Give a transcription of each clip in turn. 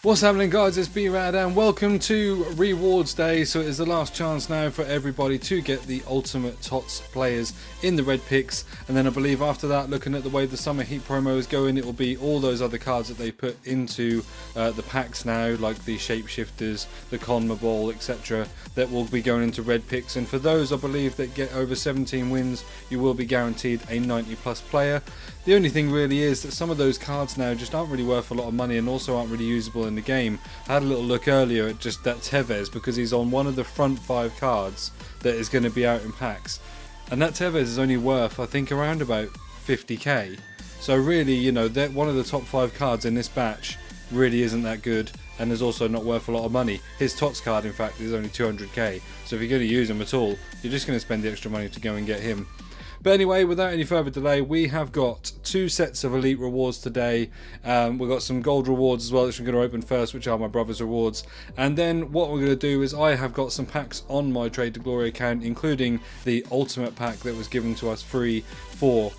What's happening, guys? It's B-RAD and welcome to Rewards Day. So it is the last chance now for everybody to get the ultimate TOTS players in the red picks, and then I believe after that, looking at the way the summer heat promo is going, it will be all those other cards that they put into the packs now, like the shapeshifters, the CONMEBOL, etc., that will be going into red picks. And for those, I believe, that get over 17 wins, you will be guaranteed a 90 plus player. The only thing really is that some of those cards now just aren't really worth a lot of money and also aren't really usable in the game. I had a little look earlier at just that Tevez, because he's on one of the front 5 cards that is going to be out in packs, and that Tevez is only worth, I think, around about 50k. So really, you know, that one of the top 5 cards in this batch really isn't that good, and is also not worth a lot of money. His TOTS card, in fact, is only 200k, so if you're going to use him at all, you're just going to spend the extra money to go and get him. But anyway, without any further delay, we have got 2 sets of elite rewards today. We've got some gold rewards as well, which I'm going to open first, which are my brother's rewards. And then what we're going to do is I have got some packs on my Trade to Glory account, including the ultimate pack that was given to us free for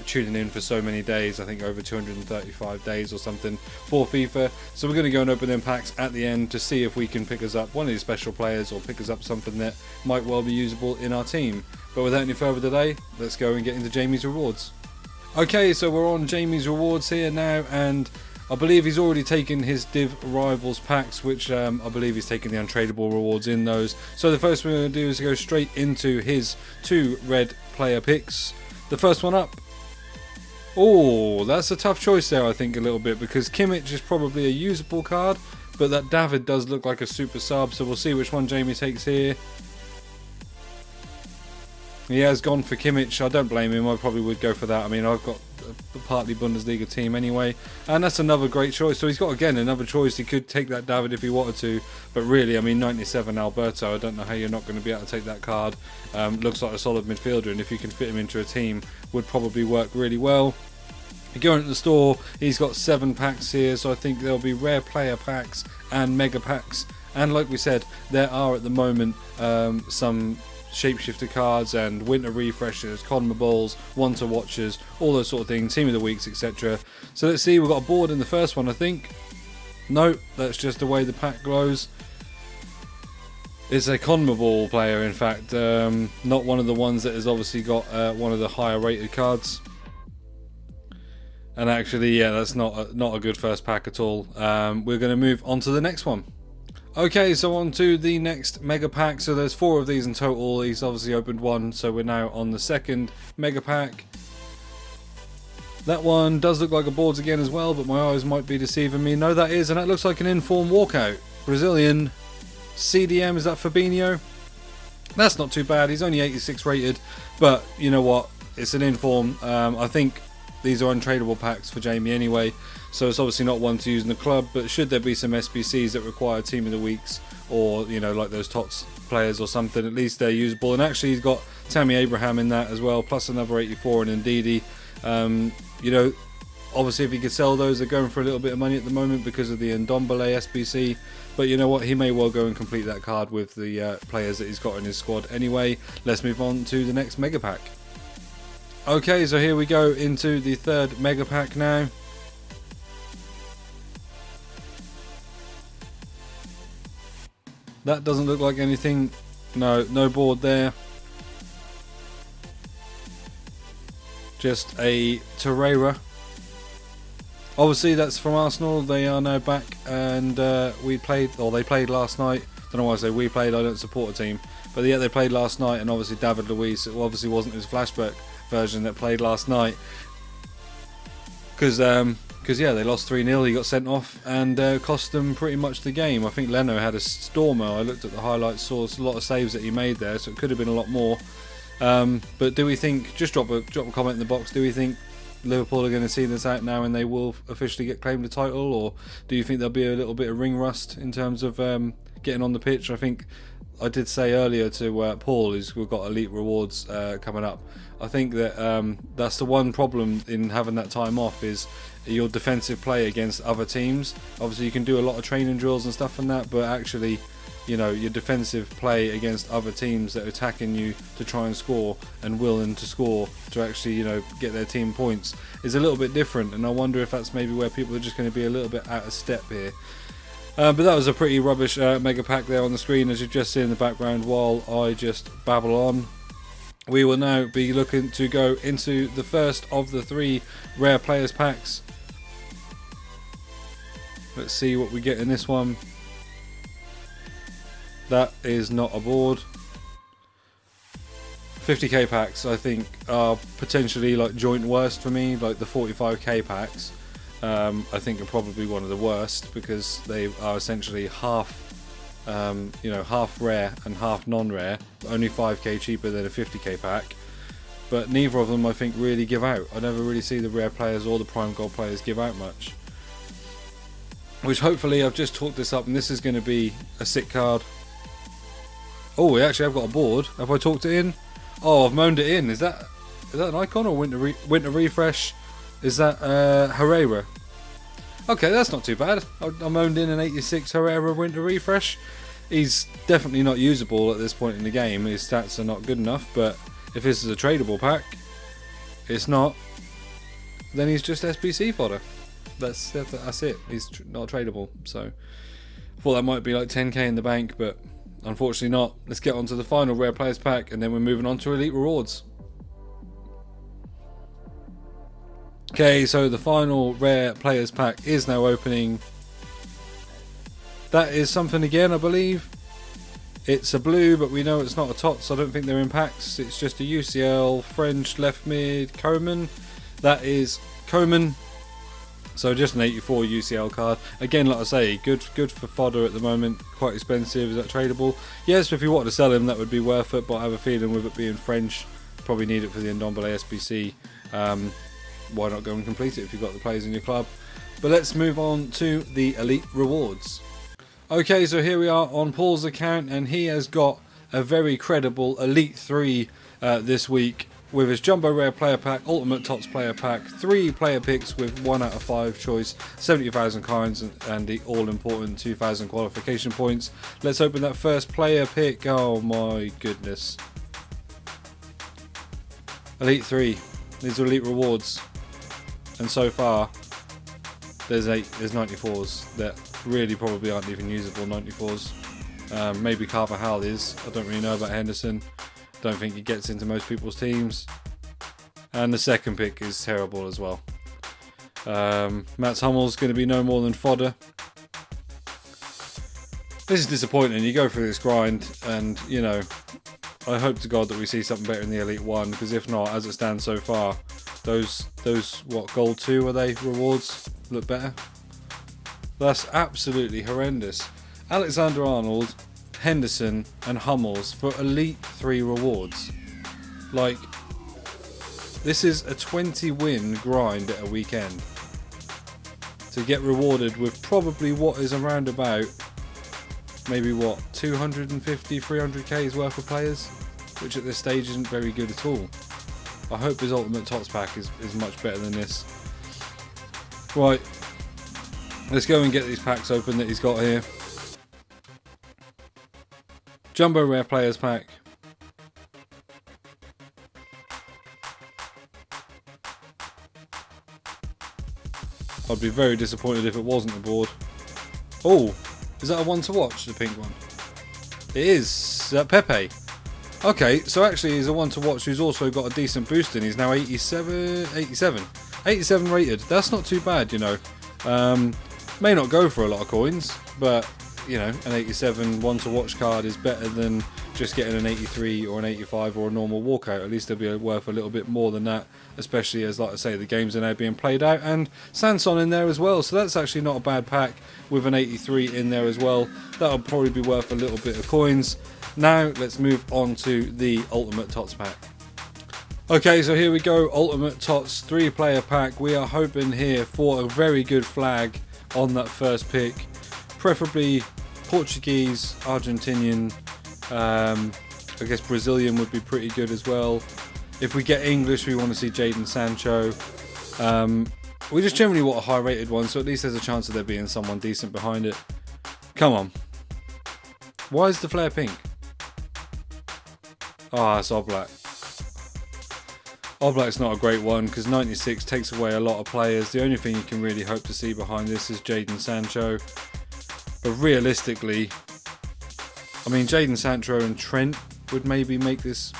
tuning in for so many days. I think over 235 days or something for FIFA. So we're going to go and open them packs at the end to see if we can pick us up one of these special players or pick us up something that might well be usable in our team. But without any further delay, let's go and get into Jamie's rewards. Okay, so we're on Jamie's rewards here now, and I believe he's already taken his Div Rivals packs, which I believe he's taken the untradeable rewards in those. So the first thing we're going to do is go straight into his 2 red player picks. The first one up. Oh, that's a tough choice there, I think, a little bit, because Kimmich is probably a usable card, but that David does look like a super sub, so we'll see which one Jamie takes here. He has gone for Kimmich. I don't blame him. I probably would go for that. I mean, I've got a partly Bundesliga team anyway, and that's another great choice. So he's got, again, another choice. He could take that David if he wanted to, but really, I mean, 97 Alberto, I don't know how you're not going to be able to take that card. Looks like a solid midfielder, and if you can fit him into a team, would probably work really well. Going to the store, he's got 7 packs here, so I think there'll be rare player packs and mega packs. And like we said, there are at the moment some shapeshifter cards and winter refreshers, CONMEBOLs, one to watchers, all those sort of things, team of the weeks, etc. So let's see, we've got a board in the first one, I think. No, that's just the way the pack glows. It's a CONMEBOL player, in fact, not one of the ones that has obviously got one of the higher rated cards. And actually, yeah, that's not a good first pack at all. We're going to move on to the next one. Okay, so on to the next mega pack. So there's 4 of these in total. He's obviously opened 1, so we're now on the second mega pack. That one does look like a boards again as well, but my eyes might be deceiving me. No, that is, and that looks like an inform walkout. Brazilian CDM, is that Fabinho? That's not too bad. He's only 86 rated, but you know what? It's an inform. I think these are untradeable packs for Jamie anyway, so it's obviously not one to use in the club, but should there be some SBCs that require team of the weeks, or you know, like those TOTS players or something, at least they're usable. And actually he's got Tammy Abraham in that as well, plus another 84 and Ndidi. You know, obviously if he could sell those, they're going for a little bit of money at the moment because of the Ndombele SBC, but you know what, he may well go and complete that card with the players that he's got in his squad anyway. Let's move on to the next mega pack. Okay, so here we go into the third mega pack now. That doesn't look like anything. No board there. Just a Torreira. Obviously that's from Arsenal. They are now back, and they played last night. Don't know why I say we played, I don't support a team. But yeah, they played last night, and obviously David Luiz, it obviously wasn't his flashback version that played last night. Because yeah, they lost 3-0, he got sent off, and cost them pretty much the game. I think Leno had a stormer. I looked at the highlights, saw a lot of saves that he made there, so it could have been a lot more. But do we think, just drop a comment in the box, do we think Liverpool are going to see this out now and they will officially get claimed the title, or do you think there'll be a little bit of ring rust in terms of getting on the pitch? I think I did say earlier to Paul, is we've got elite rewards coming up. I think that that's the one problem in having that time off, is your defensive play against other teams. Obviously you can do a lot of training drills and stuff and that, but actually, you know, your defensive play against other teams that are attacking you to try and score and willing to score to actually, you know, get their team points is a little bit different, and I wonder if that's maybe where people are just going to be a little bit out of step here. But that was a pretty rubbish mega pack there on the screen, as you've just seen in the background while I just babble on. We will now be looking to go into the first of the 3 rare players packs. Let's see what we get in this one. That is not a board. 50k packs I think are potentially like joint worst for me. Like the 45k packs I think are probably one of the worst, because they are essentially half half rare and half non-rare, only 5k cheaper than a 50k pack, but neither of them I think really give out. I never really see the rare players or the prime gold players give out much, which hopefully I've just talked this up and this is going to be a sick card. Oh, actually I've got a board. Have I talked it in? Oh, I've moaned it in. Is that an icon or winter refresh? Is that Herrera? Okay, that's not too bad. I moaned in an 86 Herrera winter refresh. He's definitely not usable at this point in the game. His stats are not good enough, but if this is a tradable pack, it's not, then he's just SBC fodder. That's it. He's not tradable. So I thought that might be like 10k in the bank, but unfortunately not. Let's get on to the final rare players pack, and then we're moving on to elite rewards. Okay, so the final rare players pack is now opening. That is something again, I believe. It's a blue, but we know it's not a TOTS. I don't think they're in packs. It's just a UCL French left mid Coman. That is Coman. So just an 84 UCL card. Again, like I say, good for fodder at the moment. Quite expensive. Is that tradable? Yes, if you wanted to sell him, that would be worth it. But I have a feeling with it being French, probably need it for the Ndombele SBC. Why not go and complete it if you've got the players in your club? But let's move on to the elite rewards. Okay, so here we are on Paul's account, and he has got a very credible elite 3 this week, with his jumbo rare player pack, ultimate TOTS player pack, 3 player picks with 1 out of 5 choice, 70,000 coins, and the all important 2,000 qualification points. Let's open that first player pick. Oh my goodness. Elite 3. These are elite rewards. And so far, there's 94s that really probably aren't even usable 94s. Maybe Carvajal is. I don't really know about Henderson. Don't think he gets into most people's teams. And the second pick is terrible as well. Mats Hummel's going to be no more than fodder. This is disappointing. You go through this grind, and you know, I hope to God that we see something better in the Elite 1, because if not, as it stands so far, those what, gold 2 are they, rewards look better. That's absolutely horrendous. Alexander-Arnold, Henderson and Hummels for elite 3 rewards. Like, this is a 20 win grind at a weekend to get rewarded with probably what is around about maybe what, 250, 300k's worth of players, which at this stage isn't very good at all. I hope his ultimate TOTS pack is much better than this. Right, let's go and get these packs open that he's got here. Jumbo rare players pack. I'd be very disappointed if it wasn't a board. Oh, is that a one to watch, the pink one? It is. Pepe. Okay, so actually he's a one to watch who's also got a decent boost in. He's now 87 rated. That's not too bad, you know. May not go for a lot of coins, but you know, an 87 one to watch card is better than just getting an 83 or an 85 or a normal walkout. At least they'll be worth a little bit more than that, especially as, like I say, the games are now being played out, and Sanson in there as well, so that's actually not a bad pack with an 83 in there as well. That'll probably be worth a little bit of coins. Now let's move on to the ultimate TOTS pack. Okay, so here we go, ultimate TOTS 3-player pack. We are hoping here for a very good flag on that first pick, preferably Portuguese, Argentinian, I guess Brazilian would be pretty good as well. If we get English, we want to see Jadon Sancho. We just generally want a high rated one, so at least there's a chance of there being someone decent behind it. Come on. Why is the flare pink? Ah, it's Oblak. Oblak's not a great one because 96 takes away a lot of players. The only thing you can really hope to see behind this is Jadon Sancho. But realistically, I mean, Jadon Sancho and Trent would maybe make this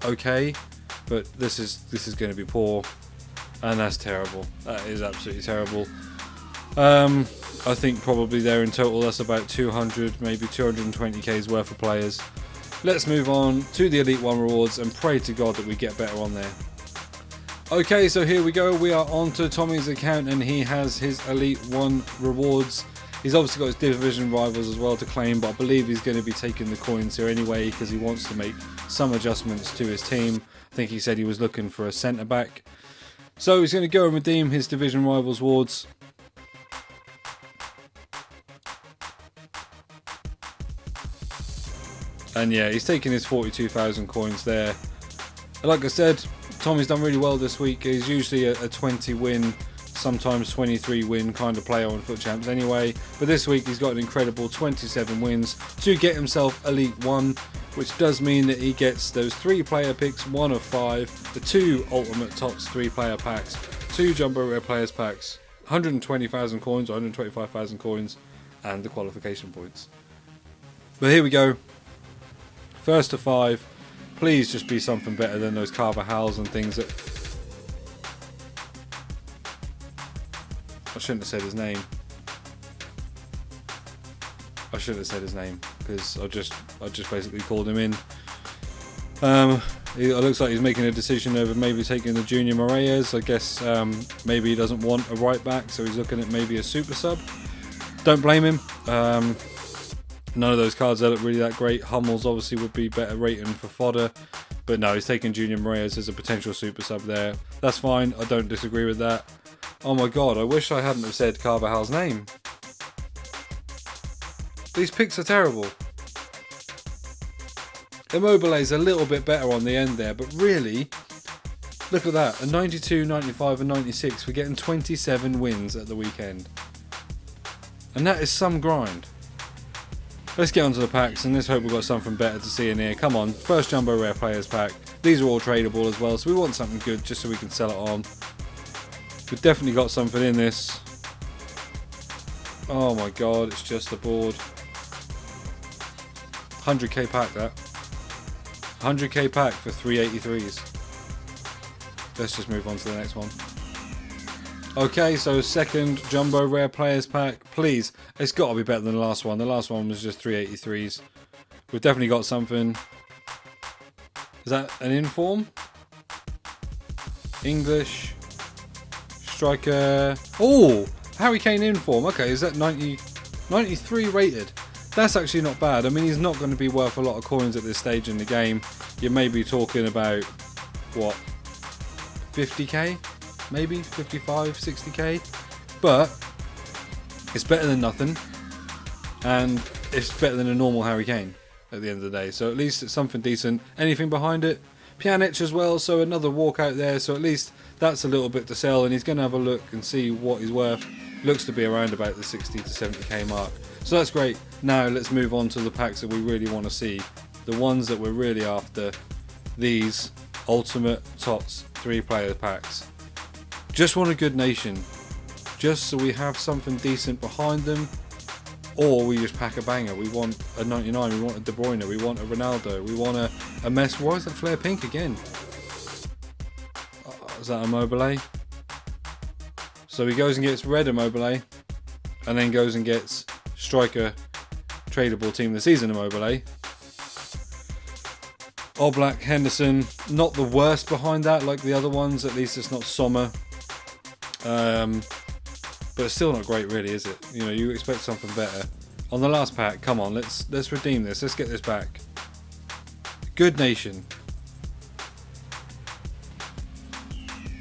okay, but this is going to be poor, and that's terrible. That is absolutely terrible. I think probably there in total that's about 200, maybe 220k's worth of players. Let's move on to the Elite 1 rewards and pray to God that we get better on there. Okay, so here we go. We are on to Tommy's account, and he has his Elite 1 rewards. He's obviously got his division rivals as well to claim, but I believe he's going to be taking the coins here anyway because he wants to make some adjustments to his team. I think he said he was looking for a centre back. So he's going to go and redeem his division rivals rewards. And yeah, he's taking his 42,000 coins there. Like I said, Tommy's done really well this week. He's usually a 20 win, sometimes 23 win kind of player on Foot Champs anyway. But this week he's got an incredible 27 wins to get himself Elite 1, which does mean that he gets those 3 player picks, 1 of 5, the 2 Ultimate Tots 3 player packs, 2 Jumbo Rare Players packs, 120,000 coins, 125,000 coins, and the qualification points. But here we go. First to 5, please just be something better than those Carvajals and things that... I shouldn't have said his name. I shouldn't have said his name because I just basically called him in. It looks like he's making a decision over maybe taking the Junior Moraes. I guess maybe he doesn't want a right back, so he's looking at maybe a super sub. Don't blame him. None of those cards look really that great. Hummels obviously would be better rating for fodder, but no, he's taking Junior Moraes as a potential super sub there. That's fine. I don't disagree with that. Oh my god, I wish I hadn't have said Carvajal's name. These picks are terrible. Immobile's a little bit better on the end there, but really, look at that. A 92, 95 and 96. We're getting 27 wins at the weekend. And that is some grind. Let's get onto the packs and let's hope we've got something better to see in here. Come on, first Jumbo Rare Players pack. These are all tradable as well, so we want something good just so we can sell it on. We've definitely got something in this. Oh my god, it's just a board. 100k pack that. 100k pack for 383s. Let's just move on to the next one. Okay, so second Jumbo Rare Players pack. Please, it's got to be better than the last one. The last one was just 383s. We've definitely got something. Is that an inform? English. Striker. Oh, Harry Kane inform. Okay, is that 93 rated? That's actually not bad. I mean, he's not going to be worth a lot of coins at this stage in the game. You may be talking about, what, 50k? Maybe 55, 60k, but it's better than nothing, and it's better than a normal Harry Kane at the end of the day. So at least it's something decent. Anything behind it? Pjanic as well, so another walkout there. So at least that's a little bit to sell, and he's going to have a look and see what he's worth. Looks to be around about the 60 to 70k mark. So that's great. Now let's move on to the packs that we really want to see, the ones that we're really after. These Ultimate Tots 3 player packs. Just want a good nation, just so we have something decent behind them, or we just pack a banger. We want a 99, we want a De Bruyne, we want a Ronaldo, we want a Messi. Why is that flare pink again? Is that Immobile? So he goes and gets red Immobile, and then goes and gets striker tradable team of the season Immobile. Oblak, Henderson, not the worst behind that like the other ones. At least it's not Sommer. But it's still not great really, is it? You know, you expect something better. On the last pack, come on, let's redeem this. Let's get this back. Good nation.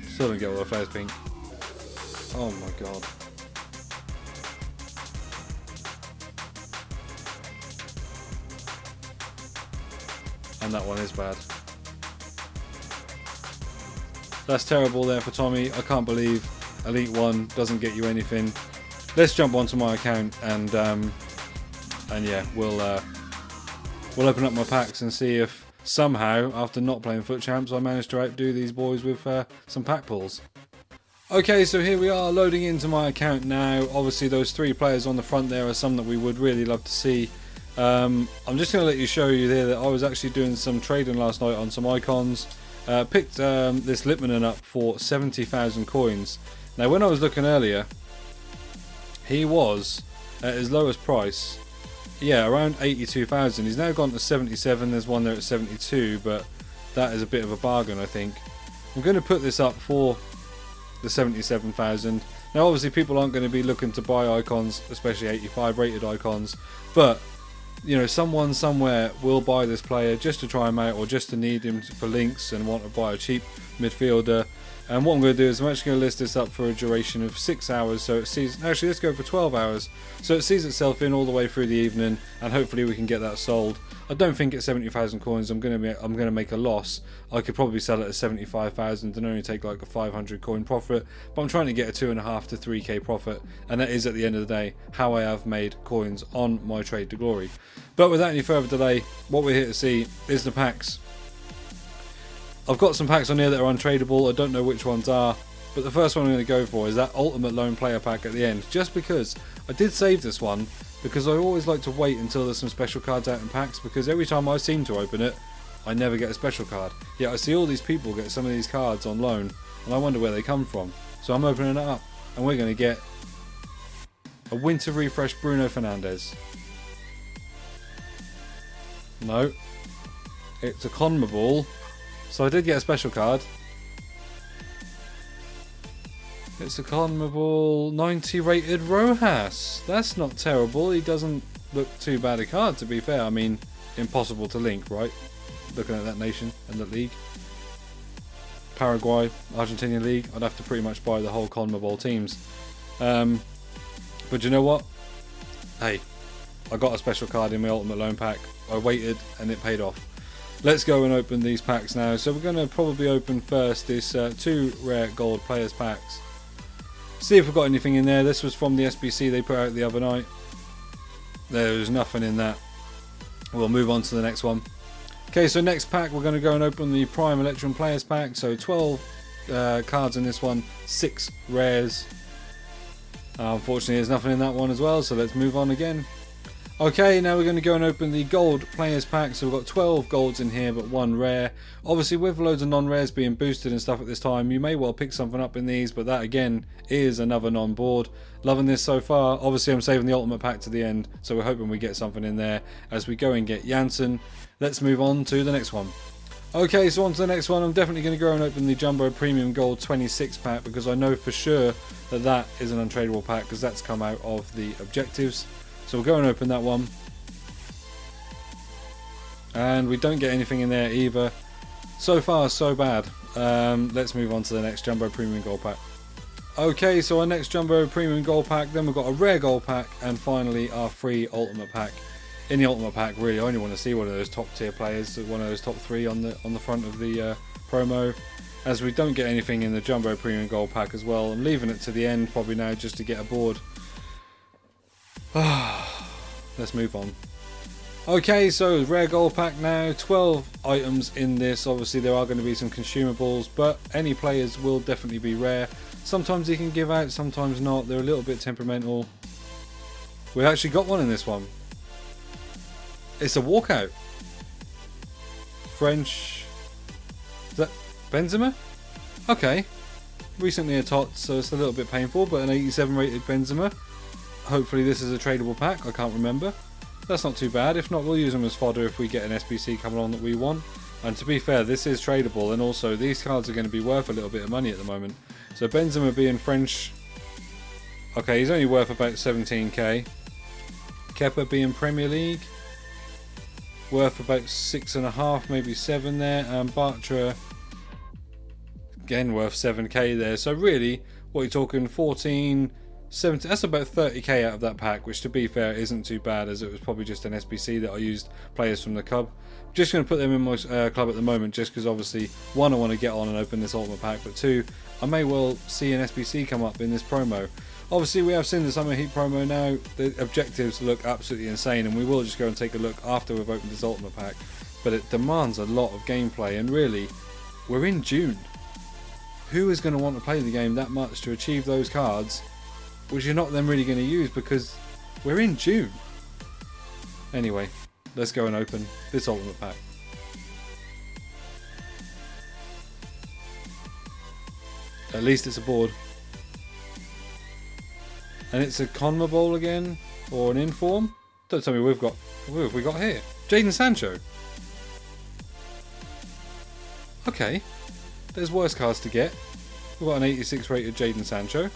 Still don't get all the flares pink. Oh my god. And that one is bad. That's terrible there for Tommy. I can't believe Elite 1 doesn't get you anything. Let's jump onto my account and yeah, we'll open up my packs and see if somehow, after not playing Foot Champs, I managed to outdo these boys with some pack pulls. Okay, so here we are loading into my account now. Obviously those 3 players on the front there are some that we would really love to see. I'm just going to let you show you there that I was actually doing some trading last night on some icons. Picked this Lipmanen up for 70,000 coins. Now when I was looking earlier, he was at his lowest price, yeah, around 82,000. He's now gone to 77, there's one there at 72, but that is a bit of a bargain, I think. I'm going to put this up for the 77,000. Now obviously people aren't going to be looking to buy icons, especially 85 rated icons, but you know, someone somewhere will buy this player just to try him out, or just to need him for links and want to buy a cheap midfielder. And what I'm going to do is I'm actually going to list this up for a duration of 6 hours, so it sees, actually let's go for 12 hours, so it sees itself in all the way through the evening, and hopefully we can get that sold. I don't think at 70,000 coins I'm going to make a loss. I could probably sell it at 75,000 and only take like a 500 coin profit, but I'm trying to get a 2.5 to 3k profit, and that is at the end of the day how I have made coins on my trade to glory. But without any further delay, what we're here to see is the packs. I've got some packs on here that are untradeable. I don't know which ones are, but the first one I'm going to go for is that Ultimate Lone Player pack at the end, just because I did save this one, because I always like to wait until there's some special cards out in packs, because every time I seem to open it I never get a special card. Yet I see all these people get some of these cards on loan and I wonder where they come from. So I'm opening it up and we're going to get a Winter Refresh Bruno Fernandes. No, it's a CONMEBOL. So I did get a special card. It's a CONMEBOL 90 rated Rojas. That's not terrible. He doesn't look too bad a card, to be fair. I mean, impossible to link, right? Looking at that nation and that league. Paraguay, Argentinian league. I'd have to pretty much buy the whole CONMEBOL teams. But you know what? Hey, I got a special card in my Ultimate Loan pack. I waited and it paid off. Let's go and open these packs now. So we're going to probably open first this 2 rare gold players packs. See if we've got anything in there. This was from the SBC they put out the other night. There was nothing in that. We'll move on to the next one. Okay, so next pack we're going to go and open the Prime Electrum Players pack. So 12 cards in this one, 6 rares. Unfortunately there's nothing in that one as well, so let's move on again. Okay, now we're going to go and open the gold players pack. So we've got 12 golds in here but 1 rare. Obviously with loads of non-rares being boosted and stuff at this time, you may well pick something up in these, but that again is another non-board. Loving this so far. Obviously I'm saving the ultimate pack to the end, so we're hoping we get something in there as we go and get Janssen. Let's move on to the next one. Okay, so on to the next one. I'm definitely going to go and open the Jumbo Premium Gold 26 pack, because I know for sure that that is an untradeable pack, because that's come out of the objectives. So we'll go and open that one. And we don't get anything in there either. So far, so bad. Let's move on to the next Jumbo Premium Gold pack. Okay, so our next Jumbo Premium Gold pack, then we've got a rare gold pack, and finally our free ultimate pack. In the ultimate pack, really, I only want to see one of those top tier players, one of those top 3 on the front of the promo. As we don't get anything in the Jumbo Premium Gold pack as well, I'm leaving it to the end probably now just to get a board. Let's move on. Okay, so rare gold pack now, 12 items in this. Obviously there are going to be some consumables, but any players will definitely be rare. Sometimes you can give out, sometimes not. They're a little bit temperamental. We actually got one in this one. It's a walkout. French. Is that Benzema? Okay. Recently a TOTS, so it's a little bit painful, but an 87 rated Benzema. Hopefully this is a tradable pack, I can't remember. That's not too bad. If not, we'll use them as fodder if we get an SBC coming on that we want. And to be fair, this is tradable, and also these cards are going to be worth a little bit of money at the moment. So Benzema being French, okay, he's only worth about 17k. Kepa being Premier League, worth about 6.5, maybe 7 there. And Bartra, again worth 7k there. So really, what you're talking, 14, 17, that's about 30k out of that pack, which to be fair isn't too bad, as it was probably just an SBC that I used players from the club. I'm just going to put them in my club at the moment, just because obviously 1, I want to get on and open this ultimate pack, but 2, I may well see an SBC come up in this promo. Obviously we have seen the Summer Heat promo now. The objectives look absolutely insane, and we will just go and take a look after we've opened this ultimate pack, but it demands a lot of gameplay, and really we're in June. who is going to want to play the game that much to achieve those cards, which you're not then really going to use because we're in June. Anyway, let's go and open this Ultimate Pack. At least it's a board. And it's a CONMEBOL again, or an inform. Don't tell me we've got. Who have we got here? Jadon Sancho. Okay, there's worse cards to get. We've got an 86 rated Jadon Sancho.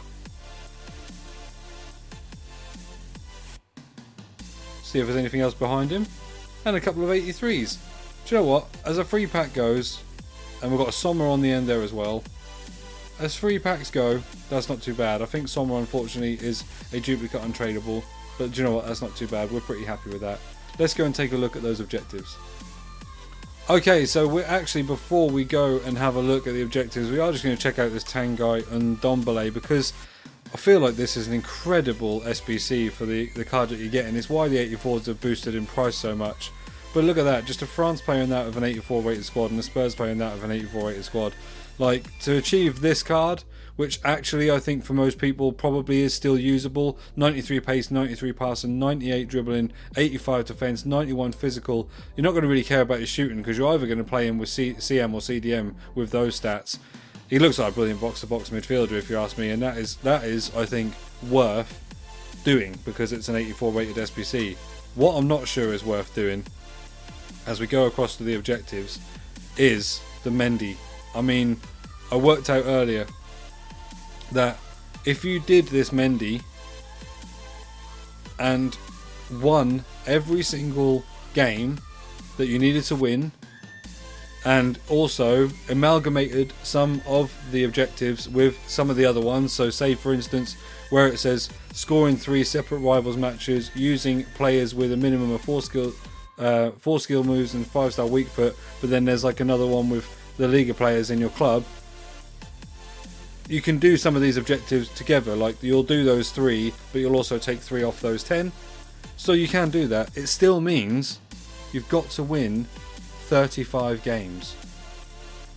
See if there's anything else behind him. And a couple of 83s. Do you know what? As a free pack goes, and we've got a Sommer on the end there as well. As free packs go, that's not too bad. I think Sommer, unfortunately, is a duplicate untradeable. But do you know what? That's not too bad. We're pretty happy with that. Let's go and take a look at those objectives. Okay, so we're actually, before we go and have a look at the objectives, we are just going to check out this Tanguy and Ndombele, because I feel like this is an incredible SBC for the card that you get, and it's why the 84s have boosted in price so much. But look at that, just a France player in that of an 84 rated squad and a Spurs player in that of an 84 rated squad. Like, to achieve this card, which actually I think for most people probably is still usable, 93 pace, 93 passing, 98 dribbling, 85 defence, 91 physical, you're not going to really care about your shooting because you're either going to play him with CM or CDM with those stats. He looks like a brilliant box-to-box midfielder if you ask me, and that is I think worth doing because it's an 84 rated SBC. What I'm not sure is worth doing as we go across to the objectives is the Mendy. I mean, I worked out earlier that if you did this Mendy and won every single game that you needed to win, and also amalgamated some of the objectives with some of the other ones, so say for instance where it says scoring 3 separate rivals matches using players with a minimum of 4 skill moves and 5-star weak foot, but then there's like another one with the Liga players in your club, you can do some of these objectives together. Like, you'll do those 3, but you'll also take 3 off those 10. So you can do that. It still means you've got to win 35 games.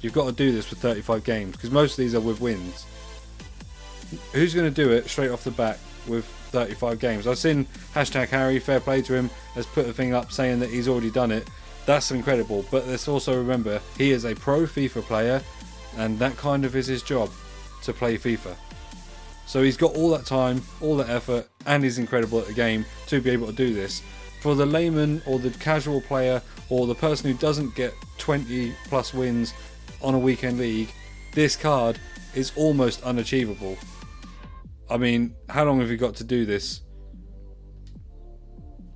You've got to do this for 35 games, because most of these are with wins. Who's going to do it straight off the bat with 35 games? I've seen #Harry, fair play to him, has put a thing up saying that he's already done it. That's incredible, but let's also remember he is a pro FIFA player, and that kind of is his job, to play FIFA. So he's got all that time, all that effort, and he's incredible at the game to be able to do this. For the layman or the casual player or the person who doesn't get 20 plus wins on a weekend league, this card is almost unachievable. I mean, how long have you got to do this?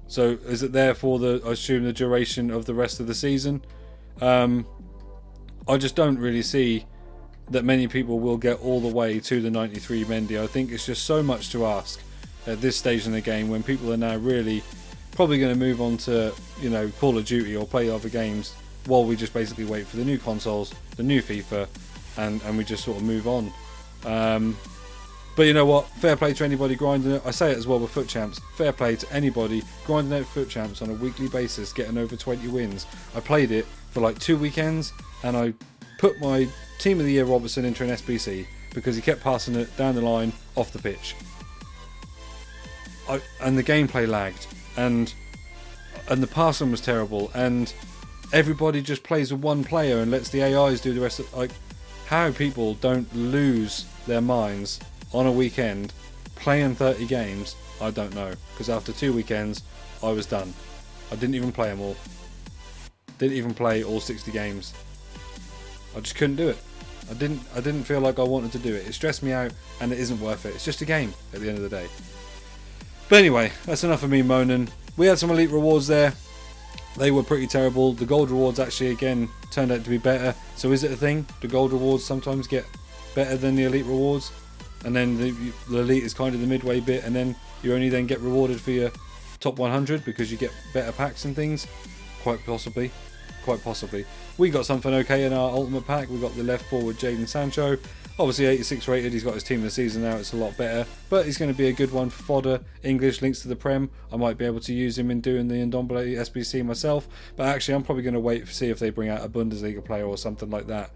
So is it there for I assume the duration of the rest of the season? I just don't really see that many people will get all the way to the 93 Mendy. I think it's just so much to ask at this stage in the game when people are now really probably going to move on to, you know, Call of Duty or play other games while we just basically wait for the new consoles, the new FIFA, and we just sort of move on. But you know what? Fair play to anybody grinding it. I say it as well with Foot Champs. Fair play to anybody grinding out Foot Champs on a weekly basis, getting over 20 wins. I played it for like 2 weekends, and I put my Team of the Year Robertson into an SBC because he kept passing it down the line off the pitch. And the gameplay lagged, and the passing was terrible, and everybody just plays with one player and lets the AIs do the rest of, like, how people don't lose their minds on a weekend playing 30 games, I don't know, because after 2 weekends I was done. I didn't even play them all. Didn't even play all 60 games. I just couldn't do it. I didn't feel like I wanted to do it. It stressed me out, and it isn't worth it. It's just a game at the end of the day. But anyway, that's enough of me moaning. We had some elite rewards there. They were pretty terrible. The gold rewards actually again turned out to be better. So is it a thing? Do gold rewards sometimes get better than the elite rewards? And then the elite is kind of the midway bit, and then you only then get rewarded for your top 100 because you get better packs and things? Quite possibly. We got something okay in our ultimate pack. We got the left forward Jadon Sancho. Obviously 86 rated, he's got his team of the season now, it's a lot better. But he's going to be a good one for fodder. English links to the Prem. I might be able to use him in doing the Ndombele SBC myself. But actually I'm probably going to wait to see if they bring out a Bundesliga player or something like that.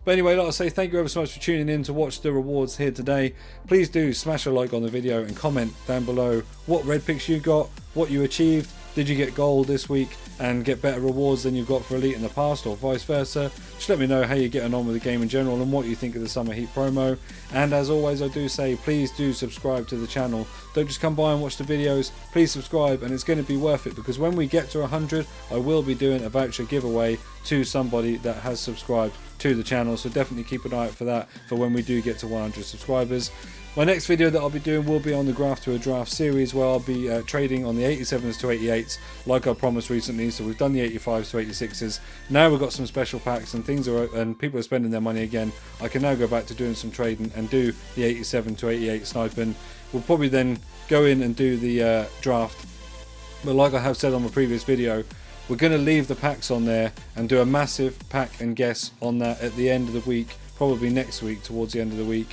But anyway, like I say, thank you ever so much for tuning in to watch the rewards here today. Please do smash a like on the video and comment down below what red picks you got, what you achieved. Did you get gold this week and get better rewards than you've got for Elite in the past, or vice versa? Just let me know how you're getting on with the game in general and what you think of the Summer Heat promo. And as always, I do say, please do subscribe to the channel. Don't just come by and watch the videos. Please subscribe, and it's going to be worth it, because when we get to 100, I will be doing a voucher giveaway to somebody that has subscribed to the channel. So definitely keep an eye out for that for when we do get to 100 subscribers. My next video that I'll be doing will be on the Graph to a Draft series, where I'll be trading on the 87s to 88s like I promised recently. So we've done the 85s to 86s. Now we've got some special packs and things and people are spending their money again. I can now go back to doing some trading and do the 87 to 88 sniping. We'll probably then go in and do the draft. But like I have said on my previous video, we're going to leave the packs on there and do a massive pack and guess on that at the end of the week, probably next week towards the end of the week.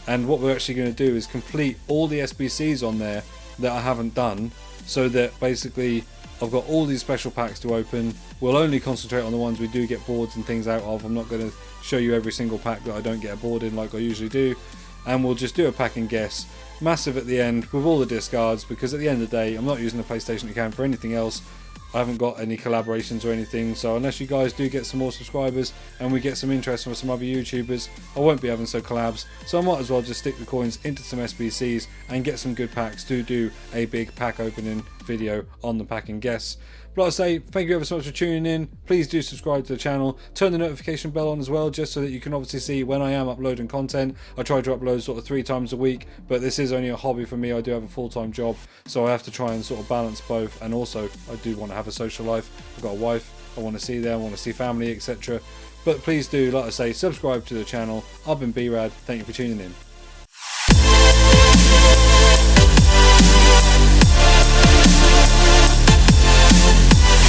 And what we're actually going to do is complete all the SBCs on there that I haven't done, so that basically I've got all these special packs to open. We'll only concentrate on the ones we do get boards and things out of. I'm not going to show you every single pack that I don't get a board in like I usually do. And we'll just do a pack and guess, massive at the end with all the discards, because at the end of the day I'm not using the PlayStation account for anything else. I haven't got any collaborations or anything, so unless you guys do get some more subscribers and we get some interest from some other YouTubers, I won't be having some collabs. So I might as well just stick the coins into some SBCs and get some good packs to do a big pack opening video on the pack and guess. But like I say, thank you ever so much for tuning in. Please do subscribe to the channel, turn the notification bell on as well, just so that you can obviously see when I am uploading content. I try to upload sort of 3 times a week, but this is only a hobby for me. I do have a full-time job, so I have to try and sort of balance both. And also I do want to have a social life. I've got a wife, I want to see them, I want to see family, etc. But please do, like I say, subscribe to the channel. I've been B-RAD, thank you for tuning in.